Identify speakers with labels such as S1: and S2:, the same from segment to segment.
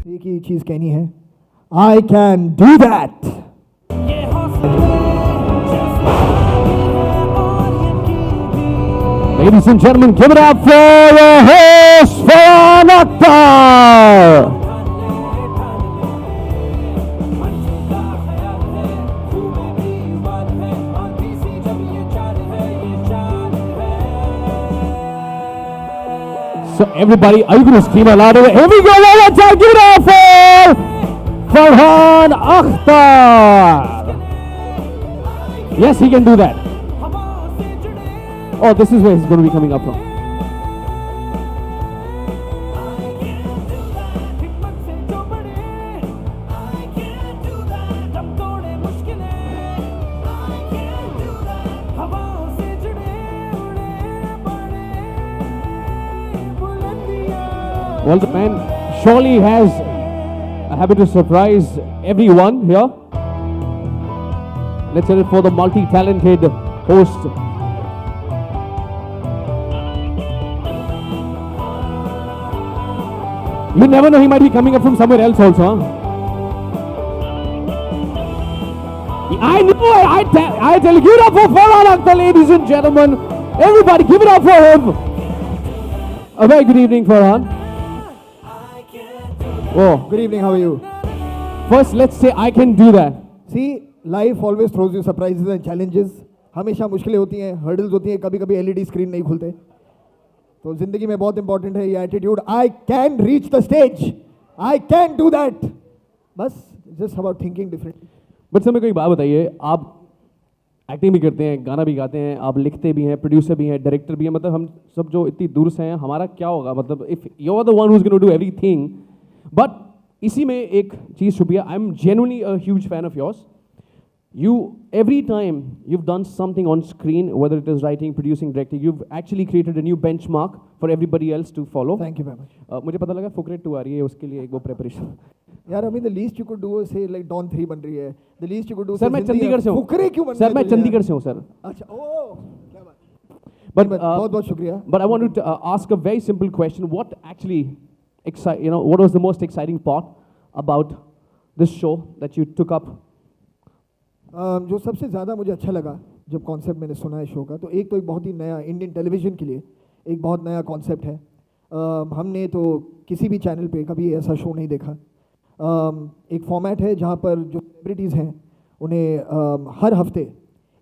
S1: एक ही चीज कहनी है, आई can do that.
S2: Ladies and gentlemen, give it up for your host, Farhan Akhtar. So everybody, are you going to scream out louder? Here we go, one more time, give it up for Farhan Akhtar. Yes, he can do that. Oh, this is where he's going to be coming up from. Well, the man surely has a habit to surprise everyone here. Let's hear it for the multi-talented host. You never know, he might be coming up from somewhere else also, huh? I know, I tell you, give it up for Farhan Akhtar, ladies and gentlemen. Everybody, give it up for him. A very good evening, Farhan.
S1: Oh, good evening, how are you?
S2: First, let's say I can do that.
S1: See, life always throws you surprises and challenges. हमेशा मुश्किलें होती हैं, hurdles होती हैं, कभी कभी LED screen नहीं खुलते। तो जिंदगी में बहुत इंपॉर्टेंट है ये attitude, I can reach the stage, I can do that. बस just about thinking differently.
S2: But sir मेरे को एक बात बताइए, आप एक्टिंग भी करते हैं, गाना भी गाते हैं, आप लिखते भी हैं, प्रोड्यूसर भी हैं, डायरेक्टर भी हैं, मतलब हम सब जो इतनी दूर से हैं, हमारा क्या होगा, मतलब if you are the one who is going to do everything. But इसी में एक चीज़ छुपी है, I am genuinely a huge fan of yours. You, every time you've done something on screen, whether it is writing, producing, directing, you've actually created a new benchmark for everybody else to follow.
S1: Thank you very much.
S2: मुझे पता लगा फुकरे 2 आ रही है, उसके लिए एक वो preparation.
S1: यार I mean the least you could do is say like Dawn 3 बन रही है. The least you could do.
S2: Sir मैं चंडीगढ़ से हूँ.
S1: फुकरे क्यों बन रही है?
S2: सर मैं चंडीगढ़ से हूँ सर.
S1: अच्छा, ओह क्या बात.
S2: But
S1: बहुत बहुत शुक्रिया.
S2: But I want to ask a very simple question. What actually what was the most exciting part about this show that you took up?
S1: जो सबसे ज़्यादा मुझे अच्छा लगा जब कॉन्सेप्ट मैंने सुना है शो का, तो एक बहुत ही नया इंडियन टेलीविज़न के लिए एक बहुत नया कॉन्सेप्ट है. हमने तो किसी भी चैनल पे कभी ऐसा शो नहीं देखा. एक फॉर्मेट है जहाँ पर जो सेलिब्रिटीज़ हैं उन्हें हर हफ्ते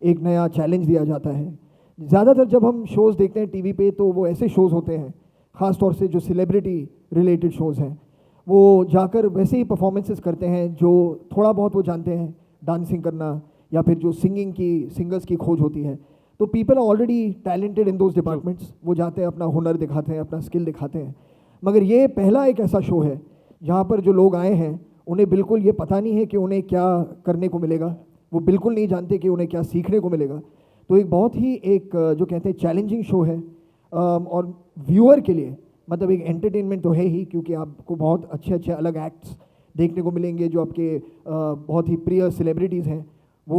S1: एक नया चैलेंज दिया जाता है. ज़्यादातर जब हम शोज़ देखते हैं टीवी पे तो वो ऐसे शोज़ होते हैं, ख़ास तौर से जो सेलिब्रिटी रिलेटेड शोज़ हैं, वो जाकर वैसे ही परफॉर्मेंसेस करते हैं जो थोड़ा बहुत वो जानते हैं, डांसिंग करना या फिर जो सिंगर्स की खोज होती है. तो people are already talented in those departments. वो जाते हैं, अपना हुनर दिखाते हैं, अपना स्किल दिखाते हैं. मगर ये पहला एक ऐसा शो है जहाँ पर जो लोग आए हैं उन्हें बिल्कुल ये पता नहीं है कि उन्हें क्या करने को मिलेगा. वो बिल्कुल नहीं जानते कि उन्हें क्या सीखने को मिलेगा. तो एक बहुत ही एक जो कहते हैं चैलेंजिंग शो है. और व्यूअर के लिए मतलब एक एंटरटेनमेंट तो है ही, क्योंकि आपको बहुत अच्छे अच्छे अलग एक्ट्स देखने को मिलेंगे. जो आपके बहुत ही प्रिय सेलिब्रिटीज़ हैं वो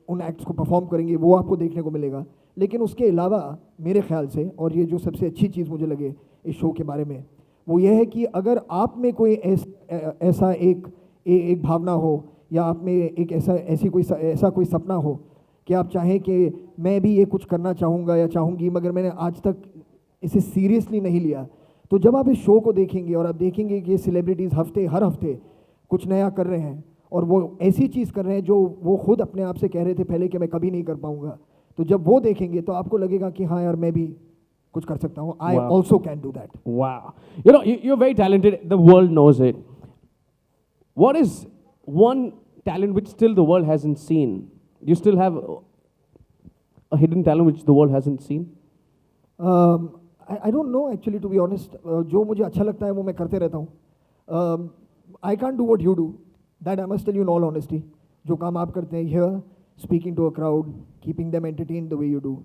S1: उन एक्ट्स को परफॉर्म करेंगे, वो आपको देखने को मिलेगा. लेकिन उसके अलावा मेरे ख्याल से, और ये जो सबसे अच्छी चीज़ मुझे लगे इस शो के बारे में, वो ये है कि अगर आप में कोई ऐसा एक भावना हो, या आप में एक ऐसा कोई सपना हो कि आप चाहें कि मैं भी ये कुछ करना चाहूँगा या चाहूँगी, मगर मैंने आज तक इसे सीरियसली नहीं लिया, तो जब आप इस शो को देखेंगे और आप देखेंगे कि ये सेलिब्रिटीज़ हर हफ्ते कुछ नया कर रहे हैं, और वो ऐसी चीज़ कर रहे हैं जो वो खुद अपने आप से कह रहे थे पहले कि मैं कभी नहीं कर पाऊंगा, तो जब वो देखेंगे तो आपको लगेगा कि हाँ यार मैं भी कुछ कर सकता हूँ. I also can do that.
S2: Wow. You're very talented. The world knows it. What is one talent which still the world hasn't seen? You still have a hidden talent which the world hasn't seen?
S1: I don't know actually, to be honest. जो मुझे अच्छा लगता है वो मैं करते रहता हूँ. I can't do what you do. That I must tell you in all honesty. जो काम आप करते हैं here, speaking to a crowd, keeping them entertained the way you do,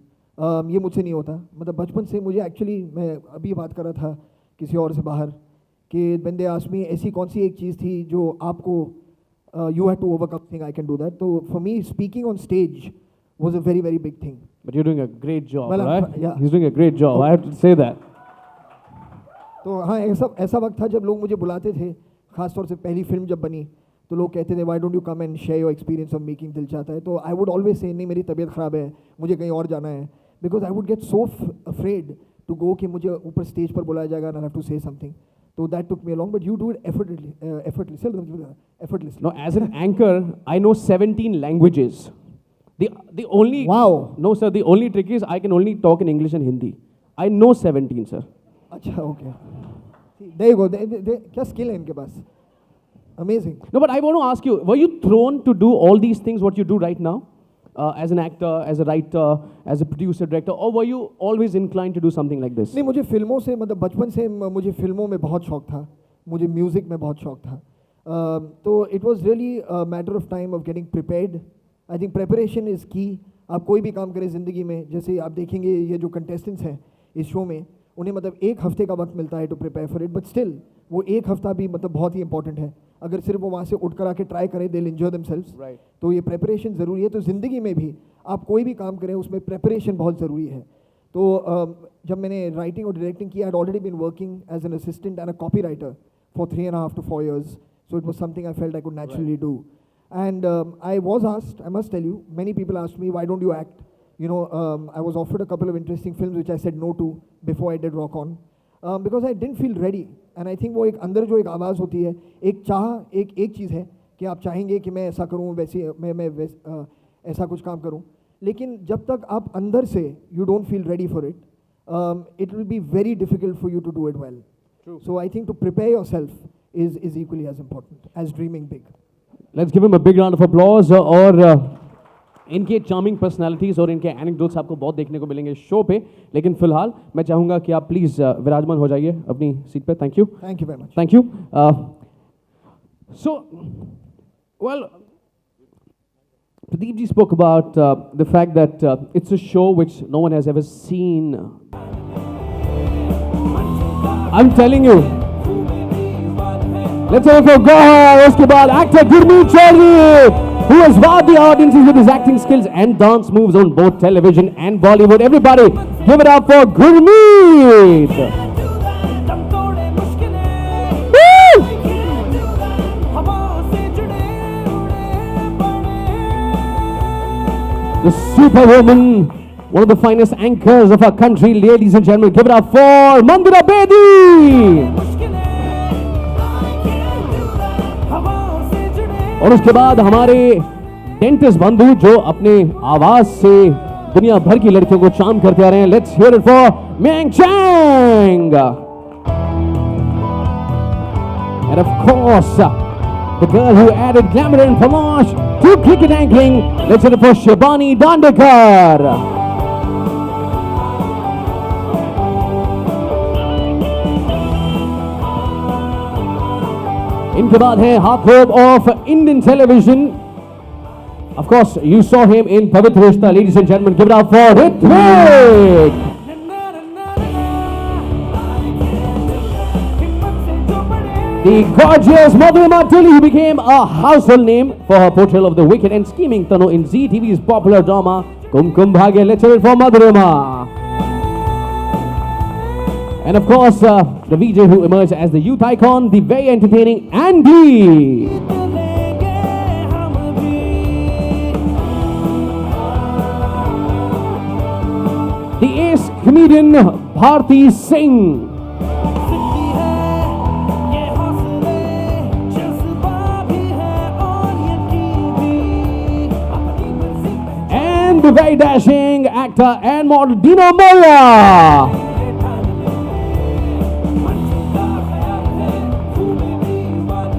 S1: ये मुझसे नहीं होता. मतलब बचपन से मुझे एक्चुअली, मैं अभी बात कर रहा था किसी और से बाहर कि when they asked me ऐसी कौन सी एक चीज़ थी जो आपको you had to overcome thing, I can do that. तो for me speaking on stage was a very very big thing.
S2: But you're doing a great job,
S1: well,
S2: right?
S1: Yeah.
S2: He's doing a great job. I have to say that.
S1: तो हाँ, ऐसा वक्त था जब लोग मुझे बुलाते थे, खासतौर से पहली फिल्म जब बनी तो लोग कहते थे why don't you come and share your experience of making, दिल चाहता है। तो आई वुड ऑलवेज से नहीं, मेरी तबीयत ख़राब है, मुझे कहीं और जाना है, because I would get so afraid to go कि मुझे ऊपर स्टेज पर बुलाया जाएगा and I have to say something. So that took me along, but you do it effortlessly.
S2: No, as an anchor, I know 17 languages. The only
S1: Wow.
S2: No sir, the only trick is I can only talk in English and Hindi. I know 17 sir.
S1: अच्छा, okay. There you go. क्या skill है इनके पास? Amazing.
S2: No, but I want to ask you, were you thrown to do all these things what you do right now? As an actor, as a writer, as a producer, director, or were you always inclined to do something like this?
S1: नहीं, मुझे फिल्मों से मतलब बचपन से मुझे फिल्मों में बहुत शौक था, मुझे म्यूज़िक में बहुत शौक था। तो it was really matter of time of getting prepared. I think preparation is की। आप कोई भी काम करें ज़िंदगी में, जैसे आप देखेंगे ये जो कंटेस्टेंट्स हैं इस शो में, उन्हें मतलब 1 हफ्ते का वक्त मिलता है to prepare for it, but still वो 1 हफ्ता भी मतलब बहुत ही इंपॉर्टेंट है। अगर सिर्फ वो वहाँ से उठ कर आके ट्राई करें, they will enjoy themselves.
S2: Right.
S1: तो ये प्रेपरेशन ज़रूरी है। तो ज़िंदगी में भी आप कोई भी काम करें उसमें प्रेपरेशन बहुत ज़रूरी है। तो जब मैंने राइटिंग और डायरेक्टिंग किया, I had already been working as an assistant and a copy writer for 3.5 to 4 years, so it was something I felt I could naturally do. And I was asked, I must tell you, many people asked me, why don't you act? You know, I was offered a couple of interesting films which I said no to before I did Rock On, because I didn't feel ready. And I think वो एक अंदर जो एक आवाज़ होती है, एक चाह, एक चीज़ है कि आप चाहेंगे कि मैं ऐसा करूँ, वैसे मैं ऐसा कुछ काम करूँ, लेकिन जब तक आप अंदर से you don't feel ready for it, it will be very difficult for you to do it well.
S2: True.
S1: So I think to prepare yourself is equally as important as dreaming big.
S2: Let's give him a big round of applause. और इनके charming personalities और इनके anecdotes आपको बहुत देखने को मिलेंगे show पे, लेकिन फिलहाल मैं चाहूँगा कि आप प्लीज़ विराजमान हो जाइए अपनी सीट पे। Thank you.
S1: Thank you very much.
S2: Thank you. So, well, Pradeep ji spoke about the fact that it's a show which no one has ever seen. I'm telling you. Let's have it for Gohar. उसके बाद actor Gurmeet Chaudhary, who has wowed the audiences with his acting skills and dance moves on both television and Bollywood. Everybody, give it up for Gurmeet. The superwoman, one of the finest anchors of our country, ladies and gentlemen, give it up for Mandira Bedi. और उसके बाद हमारे dentist बंधु जो अपने आवाज से दुनिया भर की लड़कियों को चार्म करते आ रहे हैं। Let's hear it for Meng Chang. And of course, the girl who added glamour and panache to cricket angling. Let's hear it for Shibani Dandekar. इनके बाद है heartthrob of Indian television. Of course, you saw him in Pavitra Rishta. Ladies and gentlemen, give it up for Hrithwik. The gorgeous Madhurima Tully, who became a household name for her portrayal of the wicked and scheming Tanu in Zee TV's popular drama Kum Kum Bhagya. Let's hear it for Madhurima. And of course, the VJ who emerged as the youth icon, the very entertaining Andy. The ace comedian Bharti Singh. And the very dashing actor and model Dino Molla.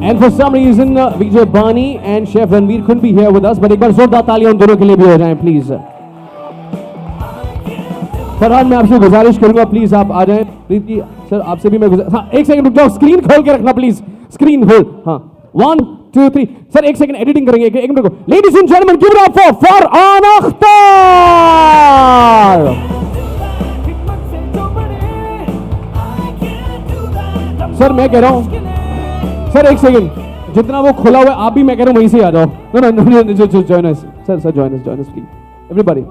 S2: And for some reason, Vijay Bani and Chef Ranveer couldn't be here with us, but एक बार जोरदार तालियां उन दोनों के लिए भी हो जाएं, please. फरहान, मैं आपसे गुजारिश करूंगा, प्लीज आप आ जाएं। प्रीत जी, सर आपसे भी मैं हाँ, एक सेकंड रुक जाओ, स्क्रीन खोल के रखना प्लीज, स्क्रीन होल्ड। हाँ, 1 2 3, सर एक सेकंड एडिटिंग करेंगे, एक मिनट रुको। Ladies and gentleman, give it up for Farhan Akhtar. Sir मैं कह रहा हूँ, सर एक सेकंड, जितना वो खुला हुआ है आप भी, मैं कह रहा हूँ वहीं से आ जाओ। No join us sir, join us please, everybody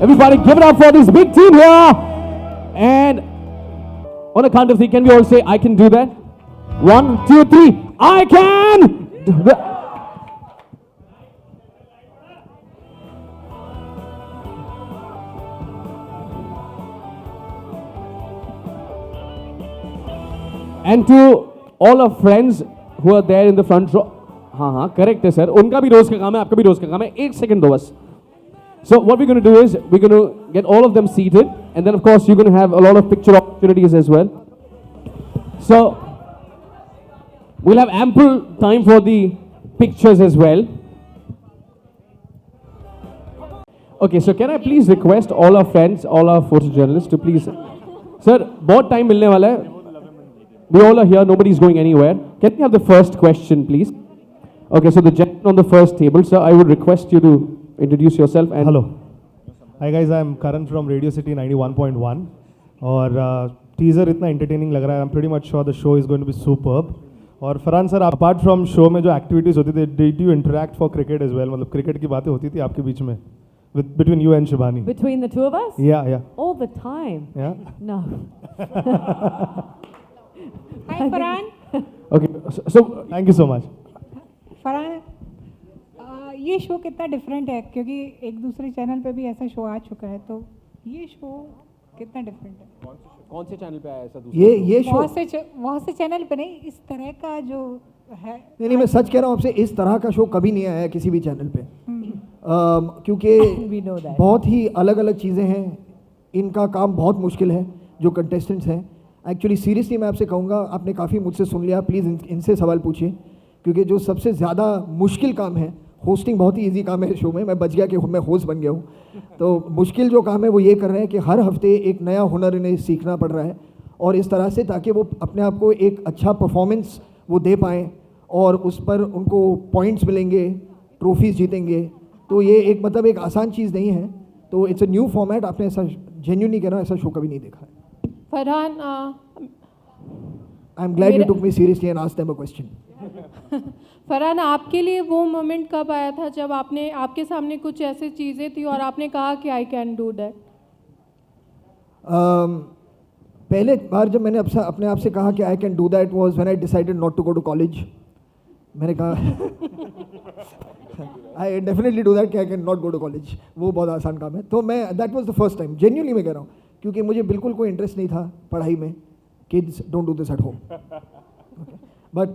S2: give it up for this big team here. And on a count of 3, can we all say I can do that? 1, 2, 3. I can. And to all our friends who are there in the front row. हाँ correct है sir, उनका भी रोज का काम है, आपका भी रोज का काम है. 1 second दो बस. So what we're going to do is we're going to get all of them seated, and then of course you're going to have a lot of picture opportunities as well. So we'll have ample time for the pictures as well. Okay, so can I please request all our friends, all our photojournalists to please, sir, बहुत time मिलने वाला है. We all are here, nobody's going anywhere. Can we have the first question, please? Okay, so the gentleman on the first table, sir, I would request you to introduce yourself and...
S3: Hello. Hi guys, I'm Karan from Radio City 91.1. और teaser इतना entertaining लग रहा है. I'm pretty much sure the show is going to be superb. और Farhan sir, apart from show में जो activities होती थी, did you interact for cricket as well? मतलब cricket की बातें होती थी आपके बीच में? Between you and Shivani?
S4: Between the two of us?
S3: Yeah.
S4: All the time.
S3: Yeah?
S4: No.
S5: Hi Farhan.
S2: Okay, so
S3: Thank you so much.
S5: Farhan, ये show कितना different है, क्योंकि एक दूसरे चैनल पे भी ऐसा शो आ चुका है, तो ये शो कितना डिफरेंट है?
S2: कौन से चैनल पे आया ऐसा दूसरा?
S1: ये शो
S5: बहुत से चैनल पे नहीं, इस तरह का जो है.
S1: नहीं, मैं सच कह रहा हूँ आपसे, इस तरह का शो कभी नहीं आया किसी भी चैनल पे. क्योंकि
S4: We know that.
S1: बहुत ही अलग अलग चीज़ें हैं, इनका काम बहुत मुश्किल है जो कंटेस्टेंट्स हैं. एक्चुअली सीरियसली मैं आपसे कहूँगा, आपने काफ़ी मुझसे सुन लिया, प्लीज़ इनसे सवाल पूछिए, क्योंकि जो सबसे ज़्यादा मुश्किल काम है, होस्टिंग बहुत ही इजी काम है शो में. मैं बच गया कि मैं होस्ट बन गया हूँ. तो मुश्किल जो काम है वो ये कर रहे हैं कि हर हफ्ते एक नया हुनर इन्हें सीखना पड़ रहा है, और इस तरह से ताकि वो अपने आप को एक अच्छा परफॉर्मेंस वो दे पाएँ, और उस पर उनको पॉइंट्स मिलेंगे, ट्रॉफीज़ जीतेंगे. तो ये एक मतलब एक आसान चीज़ नहीं है. तो इट्स अ न्यू फॉर्मेट. आपने ऐसा जेन्युइनली कह रहा हूँ, ऐसा शो कभी नहीं देखा है.
S6: Farhan,
S1: I am glad you took me seriously and asked them a question.
S6: Farhan, आपके लिए वो मोमेंट कब आया था जब आपके सामने कुछ ऐसी चीज़ें थी और आपने कहा कि आई कैन डू दैट?
S1: पहले बार जब मैंने अपने आप से कहा कि I can do that was when I decided not to go to college. मैंने कहा आई डेफिनेटली डू दैट कि I can not go to college. वो बहुत आसान काम है. तो मैं that was the first time, genuinely मैं कह रहा हूँ, क्योंकि मुझे बिल्कुल कोई इंटरेस्ट नहीं था पढ़ाई में. Kids don't do this at home, but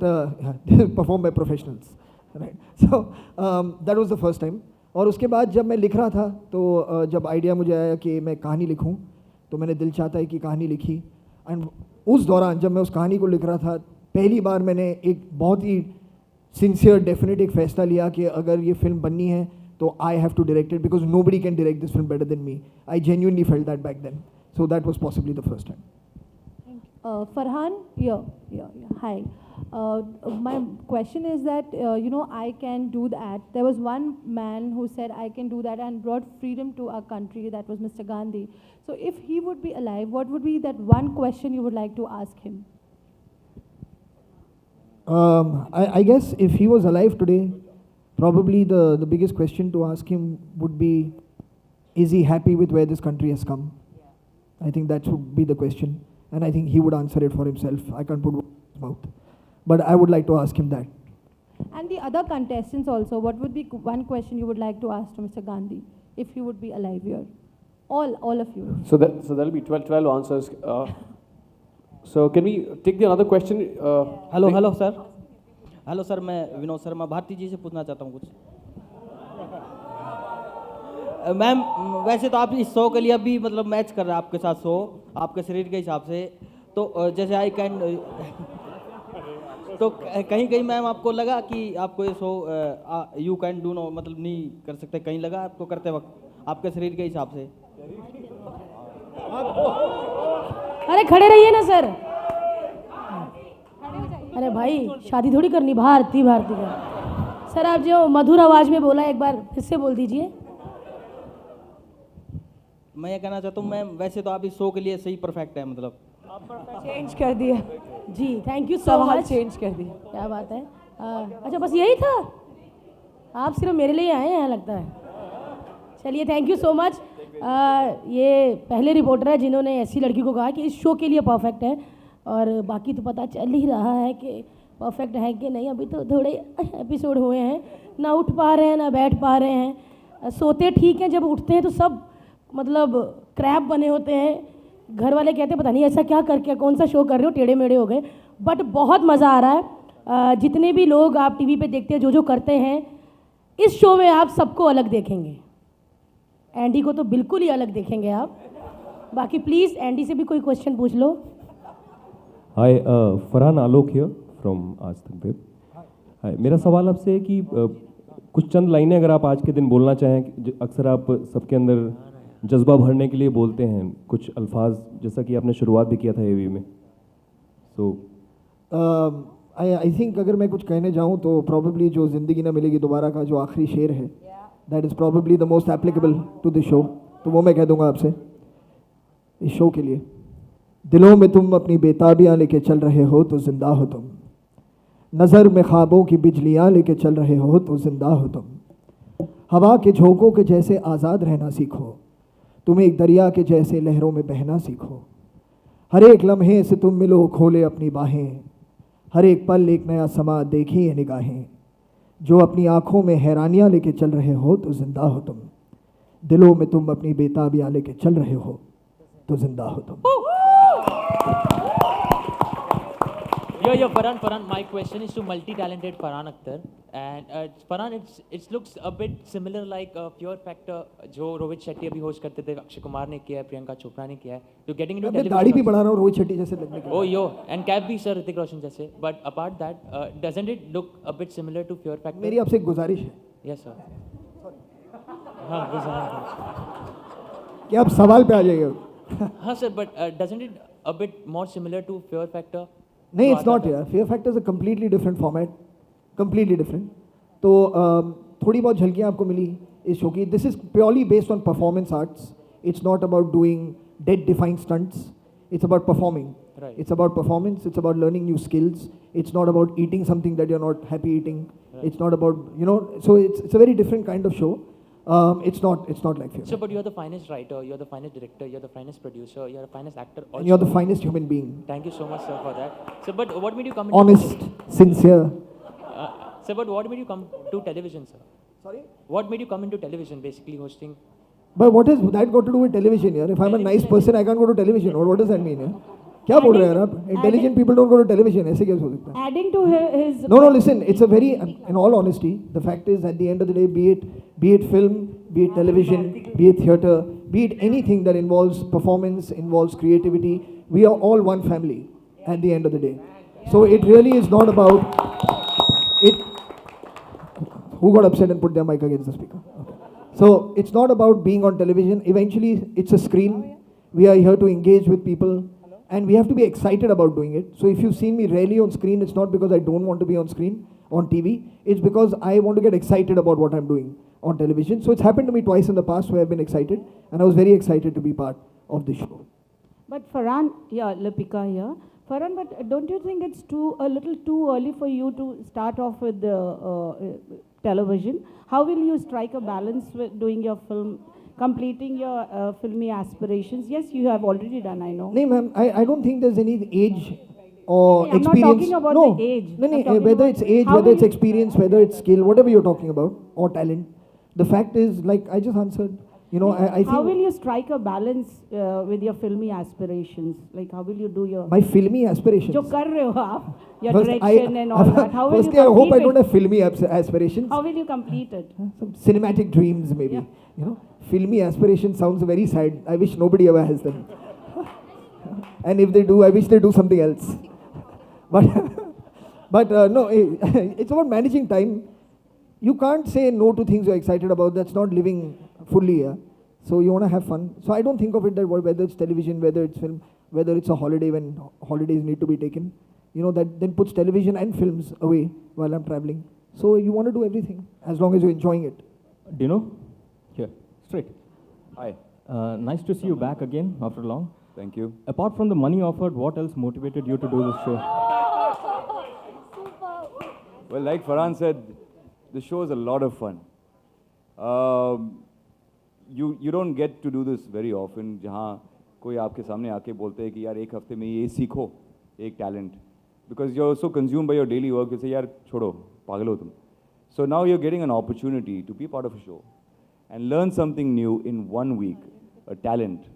S1: perform by professionals, right. So that was the first time. और उसके बाद जब मैं लिख रहा था, तो जब आइडिया मुझे आया कि मैं कहानी लिखूं, तो मैंने दिल चाहता है कि कहानी लिखी. एंड उस दौरान जब मैं उस कहानी को लिख रहा था, पहली बार मैंने एक बहुत ही सिंसियर डेफिनेट एक फैसला लिया कि अगर ये फिल्म बननी है तो I have to direct it, because nobody can direct this film better than me. I genuinely felt that back then. So that was possibly the first time.
S4: Farhan, hi. My question is that, I can do that. There was one man who said, I can do that, and brought freedom to our country. That was Mr. Gandhi. So if he would be alive, what would be that one question you would like to ask him?
S1: I guess if he was alive today, probably the biggest question to ask him would be, is he happy with where this country has come? I think that would be the question. And I think he would answer it for himself. I can't put words in his mouth. But I would like to ask him that.
S4: And the other contestants also, what would be one question you would like to ask to Mr. Gandhi if he would be alive here? All of you.
S2: So that'll be 12 answers. So can we take the another question?
S7: Hello sir, मैं विनोद शर्मा भारती जी से पूछना चाहता हूँ कुछ. Ma'am, वैसे तो आप इस शो के लिए अभी मतलब मैच कर रहे हैं आपके साथ शो, आपके शरीर के हिसाब से, तो जैसे आई कैन, तो कहीं मैम आपको लगा कि आपको ये show you can do no मतलब नहीं कर सकते, कहीं लगा आपको करते वक्त आपके शरीर के हिसाब से?
S8: अरे खड़े रहिए ना सर. अरे भाई, शादी थोड़ी करनी, भारती का. सर आप जो मधुर आवाज में बोला, एक बार फिर से बोल दीजिए.
S7: मैं ये कहना चाहता हूँ मैम, वैसे तो आप इस शो के लिए सही परफेक्ट है, मतलब
S8: चेंज कर दिया जी. Thank you so much. Change कर दिया, क्या बात है. अच्छा बस यही था, आप सिर्फ मेरे लिए आए हैं लगता है. चलिए, थैंक यू सो मच. ये पहले रिपोर्टर है जिन्होंने ऐसी लड़की को कहा कि इस शो के लिए परफेक्ट है, और बाकी तो पता चल ही रहा है कि परफेक्ट है कि नहीं। अभी तो थोड़े एपिसोड हुए हैं, ना उठ पा रहे हैं ना बैठ पा रहे हैं। सोते ठीक हैं, जब उठते हैं तो सब मतलब क्रैब बने होते हैं। घर वाले कहते हैं पता नहीं ऐसा क्या करके कौन सा शो कर रहे हो, टेढ़े मेढ़े हो गए। बट बहुत मज़ा आ रहा है। जितने भी लोग आप टीवी पे देखते हैं, जो जो करते हैं, इस शो में आप सबको अलग देखेंगे। एंडी को तो बिल्कुल ही अलग देखेंगे आप। बाकी प्लीज़ एंडी से भी कोई क्वेश्चन पूछ लो।
S9: हाय, फरहान आलोक हियर फ्रॉम आज तक वेब। हाय, मेरा सवाल आपसे है कि कुछ चंद लाइनें अगर आप आज के दिन बोलना चाहें। अक्सर आप सबके अंदर जज्बा भरने के लिए बोलते हैं कुछ अल्फाज, जैसा कि आपने शुरुआत भी किया था एवी में। सो
S1: आई थिंक अगर मैं कुछ कहने जाऊँ तो प्रॉब्ली जो ज़िंदगी ना मिलेगी दोबारा का जो आखिरी शेर है, that is probably the most applicable to this show. तो वो मैं कह दूंगा आपसे इस शो के लिए। दिलों में तुम अपनी बेताबियाँ लेके चल रहे हो तो जिंदा हो तुम, नज़र में ख्वाबों की बिजलियाँ लेके चल रहे हो तो जिंदा हो तुम। हवा के झोंकों के जैसे आज़ाद रहना सीखो, तुम एक दरिया के जैसे लहरों में बहना सीखो। हर एक लम्हे से तुम मिलो खोले अपनी बाहें, हर एक पल एक नया समा देखी ये निगाहें। जो अपनी आँखों में हैरानियाँ लेके चल रहे हो तो जिंदा हो तुम, दिलों में तुम अपनी बेताबियाँ लेके चल रहे हो तो जिंदा हो तुम।
S10: Yo, Farhan, my question is to multi-talented Farhan Akhtar. And Farhan, it looks a bit similar like Pure Factor, जो रोहित शेट्टी अभी होस्ट करते थे, अक्षय कुमार ने किया है, प्रियंका चोपड़ा ने किया है। तो गेटिंग इनटू टेलीविजन,
S1: दाढ़ी भी बढ़ा रहा हूँ रोहित शेट्टी जैसे लगने के लिए।
S10: Oh yo, and कैप भी सर ऋतिक रोशन जैसे। But apart that, doesn't it look a bit similar to Pure Factor?
S1: मेरी आपसे एक गुजारिश है।
S10: Yes sir. हाँ गुजारिश।
S1: कि आप सवाल पे आ जाइए।
S10: हाँ sir, but doesn't it a bit more similar to Pure Factor?
S1: नहीं, इट्स नॉट यार। Fear factor is a completely different format, completely different. तो थोड़ी बहुत झलकियाँ आपको मिली इस शो की। This is purely based on performance arts. It's not about doing dead defined stunts, it's about performing.
S10: Right.
S1: It's about performance, it's about learning new skills, it's not about eating something that you're not happy eating.
S10: Right.
S1: It's not about, you know, so it's a very different kind of show. It's not like Fear.
S10: So, but you're the finest writer, you're the finest director, you're the finest producer, you're the finest actor also.
S1: And you're the finest human being.
S10: Thank you so much, sir, for that. So, but what made you come
S1: Honest, sincere.
S10: Sir, but what made you come to television, sir?
S1: Sorry?
S10: What made you come into television, basically hosting?
S1: But what has that got to do with television, yaar? If I'm a nice person, I can't go to television. Or what does that mean, yaar? क्या बोल रहे हैं यार आप? Intelligent people don't go to television. ऐसे कैसे हो सकता है?
S4: Adding to his
S1: No, listen. It's a very, in all honesty, the fact is, at the end of the day, be it film, be it television, be it theatre, be it anything that involves performance, involves creativity, we are all one family at the end of the day. So it really is not about it. Who got upset and put their mic against the speaker? Okay. So it's not about being on television. Eventually, it's a screen. We are here to engage with people. And we have to be excited about doing it. So if you've seen me rarely on screen, it's not because I don't want to be on screen, on TV. It's because I want to get excited about what I'm doing on television. So it's happened to me twice in the past where I've been excited. And I was very excited to be part of the show.
S11: But Farhan, yeah, Lipika here. Farhan, but don't you think it's a little too early for you to start off with television? How will you strike a balance with doing your film, completing your filmy aspirations? Yes, you have already done, I know.
S1: No, ma'am, I don't think there's any age or
S11: I'm not
S1: experience.
S11: talking about
S1: no,
S11: the age.
S1: No,
S11: I'm
S1: no,
S11: talking
S1: whether
S11: about
S1: it's age,
S11: how
S1: whether
S11: will
S1: it's
S11: you-
S1: experience, whether it's skill, whatever you're talking about, or talent. The fact is, like I just answered, you know, I
S11: How
S1: think
S11: will you strike a balance with your filmy aspirations? Like, how will you do your...
S1: my filmy aspirations.
S11: जो कर रहे हो आप, your
S1: First,
S11: direction and all that. How will you
S1: firstly, I hope I don't
S11: complete
S1: have filmy aspirations.
S11: it? How will you complete it?
S1: Some cinematic dreams, maybe. You know, filmy aspirations sounds very sad. I wish nobody ever has them. And if they do, I wish they do something else. But no, it's about managing time. You can't say no to things you're excited about. That's not living fully. Yeah? So you want to have fun. So I don't think of it that whether it's television, whether it's film, whether it's a holiday when holidays need to be taken. You know, that then puts television and films away while I'm traveling. So you want to do everything as long as you're enjoying it.
S12: Dino? Here, straight. Hi. Nice to see you back again after long.
S13: Thank you.
S12: Apart from the money offered, what else motivated you to do this show?
S13: Well, like Farhan said, the show is a lot of fun. You don't get to do this very often, जहाँ कोई आपके सामने आके बोलते हैं कि यार एक हफ्ते में ये सीखो एक talent, because you are so consume by your daily work, you say यार छोड़ो, पागल हो तुम. So now you're getting an opportunity to be part of a show and learn something new in 1 week, a talent,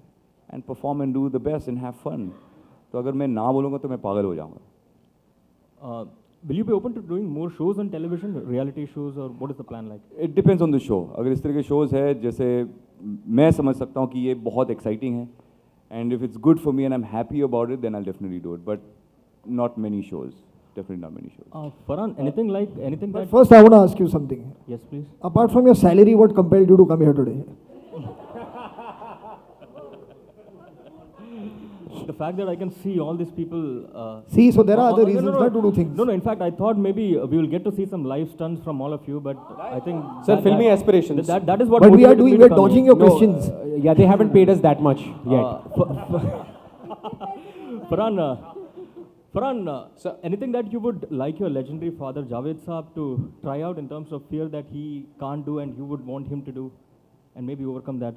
S13: and perform and do the best and have fun. तो अगर मैं ना बोलूँगा तो मैं पागल हो जाऊँगा.
S12: Will you be open to doing more shows on television, reality shows, or what is the plan like?
S13: It depends on the show. अगर इस तरह के shows है जैसे मैं समझ सकता हूँ कि ये बहुत exciting है, and if it's good for me and I'm happy about it, then I'll definitely do it. But not many shows. Definitely not many shows.
S12: Farhan, anything
S1: But
S12: that...
S1: first, I want to ask you something.
S12: Yes, please.
S1: Apart from your salary, what compelled you to come here today?
S12: The fact that I can see all these people...
S1: See, so there are other reasons not to do things.
S12: No, in fact, I thought maybe we will get to see some live stunts from all of you, but I think...
S2: Sir, filmy aspirations.
S12: That is what...
S1: But we are
S12: motivated
S1: doing,
S12: me to
S1: we're
S12: come
S1: dodging
S12: here.
S1: your questions.
S2: Yeah, they haven't paid us that much yet.
S12: Farhan, so anything that you would like your legendary father Javed Saab to try out in terms of fear that he can't do and you would want him to do, and maybe overcome that?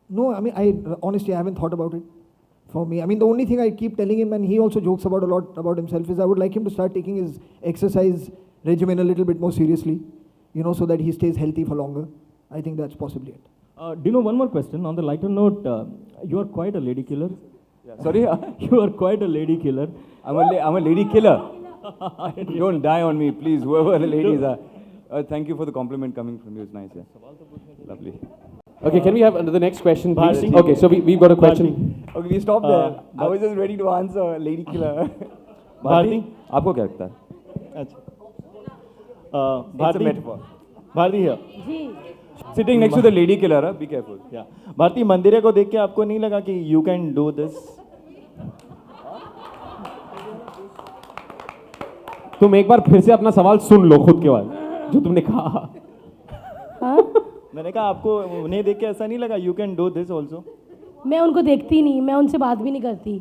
S1: No, I mean, honestly, I haven't thought about it. For me, I mean, the only thing I keep telling him, and he also jokes about a lot about himself, is I would like him to start taking his exercise regimen a little bit more seriously, you know, so that he stays healthy for longer. I think that's possibly it.
S12: Do you know one more question? On the lighter note, you are quite a lady killer.
S13: Yeah, sorry?
S12: You are quite a lady killer.
S13: I'm a lady killer. Don't die on me, please, whoever the ladies are. Thank you for the compliment coming from you. It's nice. Yeah. Lovely.
S2: Okay, can we have the next question, please?
S12: Bharti.
S2: Okay, so we've got a question.
S13: Okay, we stop there. I was just ready to answer lady killer.
S12: Bharti?
S13: आपको क्या लगता है?
S12: अच्छा.
S13: It's a metaphor.
S12: Bharti here.
S13: Sitting next to the lady killer, be careful.
S12: Yeah. Bharti, मंदिरे को देख के आपको नहीं लगा कि you can do this?
S2: तुम एक बार फिर से अपना सवाल सुन लो खुद के बाद जो तुमने कहा.
S12: मैंने कहा आपको उन्हें देख के ऐसा नहीं लगा you can do this also?
S8: मैं उनको देखती नहीं, मैं उनसे बात भी नहीं करती.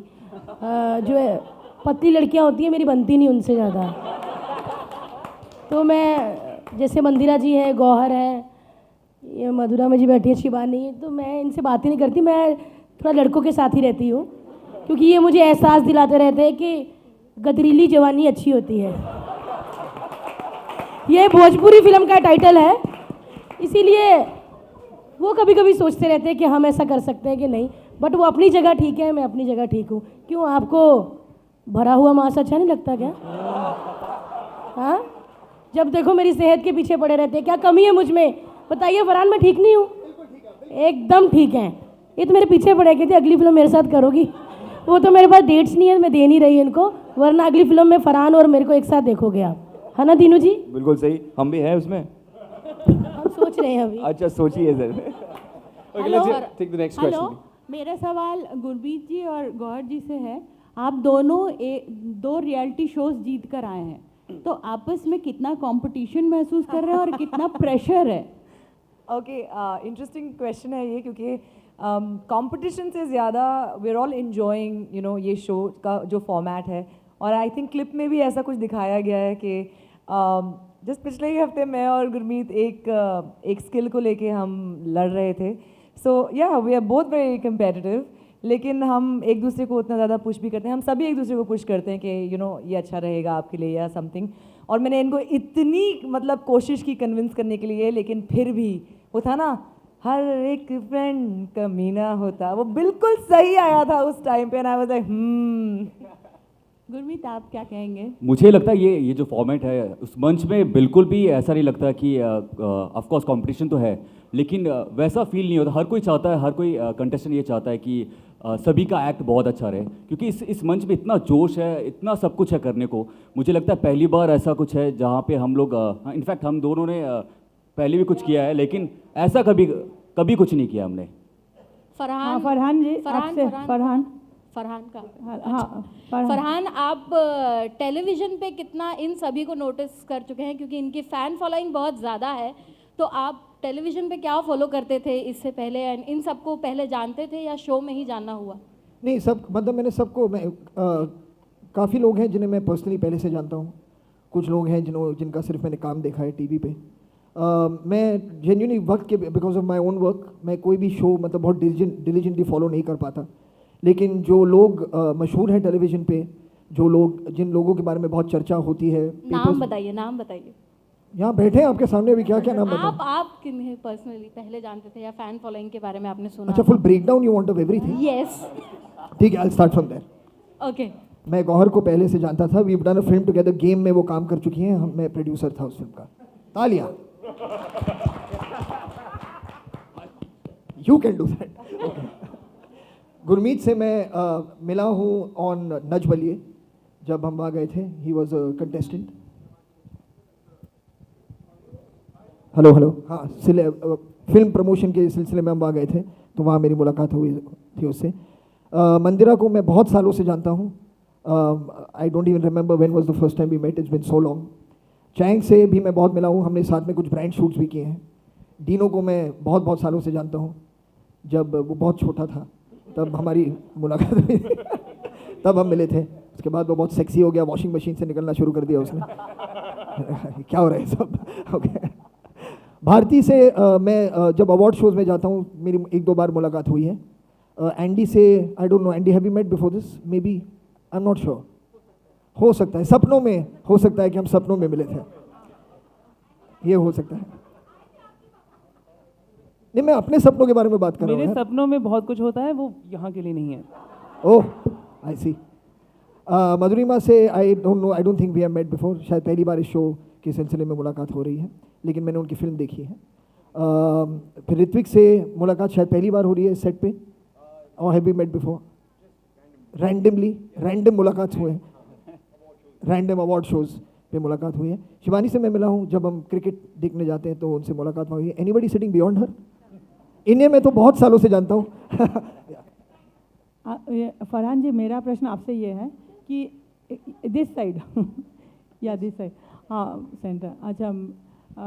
S8: जो है पतली लड़कियां होती हैं मेरी बनती नहीं उनसे ज़्यादा. तो मैं जैसे मंदिरा जी है, गौहर है, ये मधुरा में जी बैठी है, शिवानी, तो मैं इनसे बात ही नहीं करती. मैं थोड़ा लड़कों के साथ ही रहती हूँ क्योंकि ये मुझे एहसास दिलाते रहते हैं कि गदरीली जवानी अच्छी होती है. ये भोजपुरी फिल्म का टाइटल है, इसीलिए वो कभी कभी सोचते रहते हैं कि हम ऐसा कर सकते हैं कि नहीं. बट वो अपनी जगह ठीक है, मैं अपनी जगह ठीक हूँ. क्यों, आपको भरा हुआ मांस अच्छा नहीं लगता क्या? हाँ, जब देखो मेरी सेहत के पीछे पड़े रहते हैं. क्या कमी है मुझ में? बताइए फरहान, मैं ठीक नहीं हूँ? एकदम ठीक है. ये तो मेरे पीछे पड़े कहते अगली फिल्म मेरे साथ करोगी. वो तो मेरे पास डेट्स नहीं है, मैं दे नहीं रही इनको, वरना अगली फिल्म में फरहान और मेरे को एक साथ देखोगे आप, है ना दीनू जी?
S13: बिल्कुल सही, हम भी हैं उसमें.
S8: हम सोच रहे हैं अभी.
S13: अच्छा, सोचिए sir.
S2: Okay, let's take the next question.
S11: मेरा सवाल गुरमीत जी और गौर जी से है. आप दोनों दो रियलिटी शोज जीत कर आए हैं, तो आपस में कितना कंपटीशन महसूस कर रहे हैं और कितना प्रेशर है?
S14: ओके, इंटरेस्टिंग क्वेश्चन है ये, क्योंकि कंपटीशन से ज़्यादा we are all enjoying you know ये शो का जो फॉर्मेट है. और आई थिंक क्लिप में भी ऐसा कुछ दिखाया गया है कि जस्ट पिछले ही हफ्ते मैं और गुरमीत एक स्किल को लेके हम लड़ रहे थे. So yeah we are both very competitive, लेकिन हम एक दूसरे को उतना ज़्यादा पुश भी करते हैं. हम सभी एक दूसरे को पुश करते हैं कि यू नो ये अच्छा रहेगा आपके लिए या समथिंग. और मैंने इनको इतनी मतलब कोशिश की कन्विंस करने के लिए, लेकिन फिर भी वो था ना, हर एक फ्रेंड कमीना होता, वो बिल्कुल सही आया था उस टाइम पे. And I was like
S11: Gurmeet, आप क्या कहेंगे?
S15: मुझे लगता है ये जो फॉर्मेट है उस मंच में बिल्कुल भी ऐसा नहीं लगता कि ऑफ कोर्स कंपटीशन तो है, लेकिन वैसा फील नहीं होता. हर कोई चाहता है, हर कोई कंटेस्टेंट ये चाहता है कि सभी का एक्ट बहुत अच्छा रहे, क्योंकि इस मंच में इतना जोश है, इतना सब कुछ है करने को. मुझे लगता है पहली बार ऐसा कुछ है जहाँ पे हम लोग इनफैक्ट हम दोनों ने पहले भी कुछ किया है, लेकिन ऐसा कभी कुछ नहीं किया हमने.
S11: फरहान जी,
S6: फरहान का
S11: हाँ,
S6: फरहान, आप टेलीविज़न पे कितना इन सभी को नोटिस कर चुके हैं, क्योंकि इनकी फ़ैन फॉलोइंग बहुत ज़्यादा है. तो आप टेलीविज़न पे क्या फॉलो करते थे इससे पहले, एंड इन सबको पहले जानते थे या शो में ही जानना हुआ?
S1: नहीं, सब मतलब मैंने सबको, मैं काफ़ी लोग हैं जिन्हें मैं पर्सनली पहले से जानता हूँ. कुछ लोग हैं जिनका सिर्फ मैंने काम देखा है टीवी पे. मैं जेन्युइनली वक्त के because of my own work मैं कोई भी शो मतलब बहुत डिलीजेंटली फॉलो नहीं कर पाता. लेकिन जो लोग मशहूर हैं टेलीविज़न पे, जो लोग जिन लोगों के बारे में बहुत चर्चा होती है,
S6: नाम बताइए, नाम बताइए।
S1: यहाँ बैठे हैं आपके सामने अभी, क्या क्या नाम बताएं?
S6: आप किन्हें पर्सनली पहले जानते थे या फैन फॉलोइंग के बारे में आपने सुना?
S1: अच्छा, full breakdown you want of everything?
S6: Yes.
S1: ठीक है, I start from there.
S6: Okay.
S1: मैं गौहर को पहले से जानता था, we have done a film together, game में वो काम कर चुकी हैं, मैं प्रोड्यूसर था उस फिल्म का। तालियां। You can do that. Gurmeet से मैं मिला हूँ ऑन नच बलिए, जब हम वहाँ गए थे, he was a contestant. Hello hello, हाँ, फिल्म प्रमोशन के सिलसिले में हम वहाँ गए थे, तो वहाँ मेरी मुलाकात हुई थी उससे। मंदिरा को मैं बहुत सालों से जानता हूँ, I don't even remember when was the first time we met, it's been so long. Chang से भी मैं बहुत मिला हूँ, हमने साथ में कुछ ब्रांड शूट्स भी किए हैं। डीनो को मैं बहुत बहुत सालों से जानता हूँ, जब वो बहुत छोटा था तब हमारी मुलाकात हुई तब हम मिले थे। उसके बाद वो बहुत सेक्सी हो गया, वॉशिंग मशीन से निकलना शुरू कर दिया उसने क्या हो रहा है सब। ओके। भारती से मैं जब अवार्ड शोज में जाता हूँ, मेरी 1-2 बार मुलाकात हुई है। एंडी से, I don't know, Andy have you met before this? Maybe, I am not sure, हो सकता है सपनों में, हो सकता है कि हम सपनों में मिले थे, ये हो सकता है। नहीं, मैं अपने सपनों के बारे में बात कर रहा हूँ।
S16: मेरे सपनों में बहुत कुछ होता है, वो यहाँ के लिए नहीं है।
S1: ओह, आई सी। मधुरिमा से I don't know, I don't think we have met before, शायद पहली बार इस शो के सिलसिले में मुलाकात हो रही है, लेकिन मैंने उनकी फिल्म देखी है। फिर ऋत्विक से मुलाकात शायद पहली बार हो रही है सेट पे, और have we met before? Random मुलाकात हुए हैं, रैंडम अवार्ड शोज पे मुलाकात हुई है। शिवानी से मैं मिला हूँ, जब हम क्रिकेट देखने जाते हैं तो उनसे मुलाकात हुई है। Anybody sitting beyond her? इन्हें मैं तो बहुत सालों से जानता हूँ।
S11: फरहान जी, मेरा प्रश्न आपसे ये है कि दिस साइड या दिस साइड, हाँ सेंटर। अच्छा,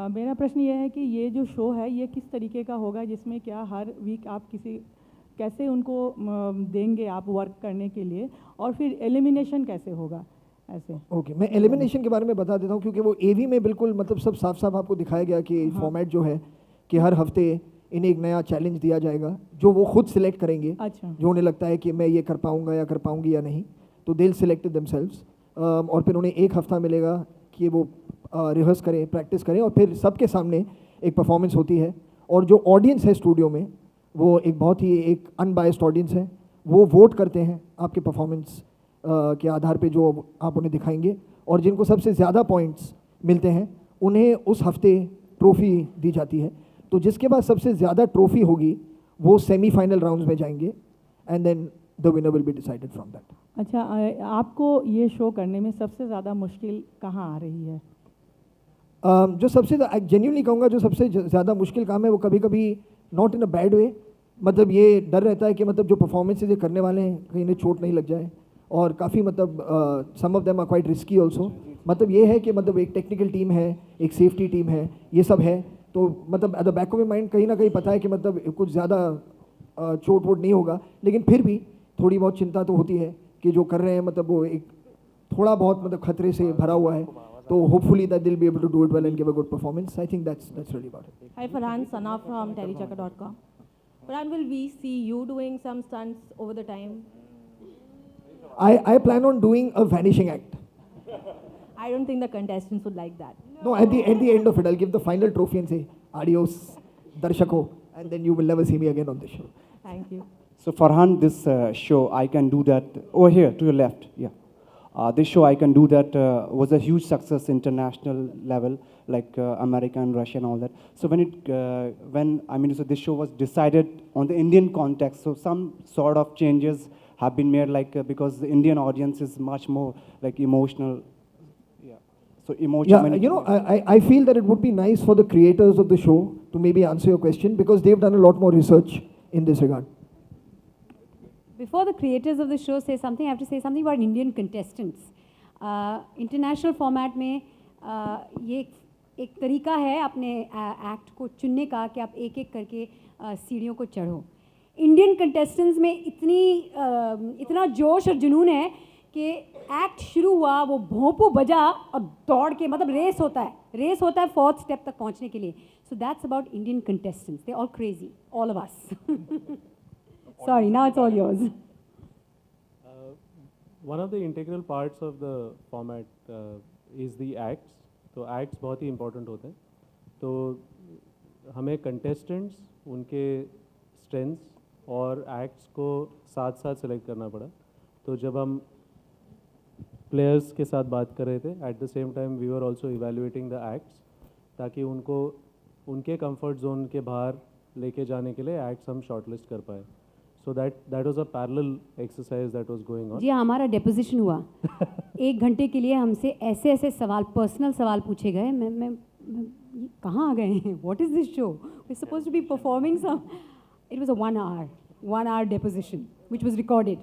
S11: मेरा प्रश्न ये है कि ये जो शो है ये किस तरीके का होगा, जिसमें क्या हर वीक आप कैसे उनको देंगे आप वर्क करने के लिए, और फिर एलिमिनेशन कैसे होगा ऐसे?
S1: ओके, मैं एलिमिनेशन के बारे में बता देता हूँ, क्योंकि वो एवी में बिल्कुल मतलब सब साफ साफ आपको दिखाया गया कि फॉर्मेट जो है कि हर हफ्ते इन्हें एक नया चैलेंज दिया जाएगा, जो वो खुद सिलेक्ट करेंगे।
S11: अच्छा।
S1: जो उन्हें लगता है कि मैं ये कर पाऊँगा या कर पाऊँगी या नहीं, तो दे विल सिलेक्ट देमसेल्व्स, और फिर उन्हें 1 हफ्ता मिलेगा कि वो रिहर्स करें, प्रैक्टिस करें, और फिर सबके सामने एक परफॉर्मेंस होती है। और जो ऑडियंस है स्टूडियो में, वो एक बहुत ही एक अनबायस्ड ऑडियंस है, वो वोट करते हैं आपके परफॉर्मेंस के आधार पे जो आप उन्हें दिखाएंगे, और जिनको सबसे ज़्यादा पॉइंट्स मिलते हैं उन्हें उस हफ्ते ट्रॉफ़ी दी जाती है। तो जिसके पास सबसे ज़्यादा ट्रॉफ़ी होगी वो सेमीफाइनल राउंड्स में जाएंगे, and then the winner will be decided from that.
S11: अच्छा, आपको ये शो करने में सबसे ज़्यादा मुश्किल कहाँ आ रही है?
S1: जो सबसे जेन्युइनली कहूँगा, जो सबसे ज़्यादा मुश्किल काम है वो कभी कभी not in a bad way, मतलब ये डर रहता है कि मतलब जो परफॉर्मेंसेज ये करने वाले हैं कहीं इन्हें चोट नहीं लग जाए, और काफ़ी मतलब some of them are quite risky also. मतलब ये है कि मतलब एक टेक्निकल टीम है, एक सेफ्टी टीम है, ये सब है, तो मतलब at the back of mind कहीं ना कहीं पता है कि मतलब कुछ ज़्यादा चोट वोट नहीं होगा, लेकिन फिर भी थोड़ी बहुत चिंता तो होती है कि जो कर रहे हैं मतलब वो एक थोड़ा बहुत मतलब खतरे से भरा हुआ है। तो hopefully that they'll be able to do it well and give a good performance. I think that's really about it.
S8: Hi Farhan, Sana from telechecker.com. Farhan, will we see you doing some stunts over the time?
S1: I plan on doing a vanishing act.
S8: I don't think the contestants would like that.
S1: No, at the end of it, I'll give the final trophy and say, adios, darshako, and then you will never see me again on this show.
S8: Thank you.
S17: So Farhan, this show, I can do that over here to your left, yeah. This show, I can do that, was a huge success international level, like America and Russia and all that. So so this show was decided on the Indian context, so some sort of changes have been made, like because the Indian audience is much more like emotional. Yeah. So emotional.
S1: Yeah, you know, I feel that it would be nice for the creators of the show to maybe answer your question, because they've done a lot more research in this regard.
S18: Before the creators of the show say something, I have to say something about Indian contestants. International format में ये एक तरीका है अपने act को चुनने का कि आप एक एक करके सीढ़ियों को चढ़ो। इंडियन कंटेस्टेंट्स में इतना जोश और जुनून है कि एक्ट शुरू हुआ, वो भोंपू बजा और दौड़ के, मतलब रेस होता है 4th स्टेप तक पहुंचने के लिए. So that's about Indian contestants. They all crazy, all of us. Sorry, now it's all yours.
S19: One of the integral parts of the format is the acts. तो acts बहुत ही important होते हैं. तो हमें contestants, उनके strengths और acts को साथ साथ select करना पड़ा. तो जब हम players के साथ बात कर रहे थे, at the same time we were also evaluating the acts, ताकि उनको उनके comfort zone के बाहर लेके जाने के लिए acts हम shortlist कर पाए. So that was a parallel exercise that was going on.
S18: जी हमारा डेपोजिशन हुआ 1 घंटे के लिए हमसे ऐसे ऐसे सवाल पर्सनल सवाल पूछे गए. मैं ये कहाँ आ गए हैं? What is this show? We're supposed to be performing some. It was a 1 hour deposition which was recorded.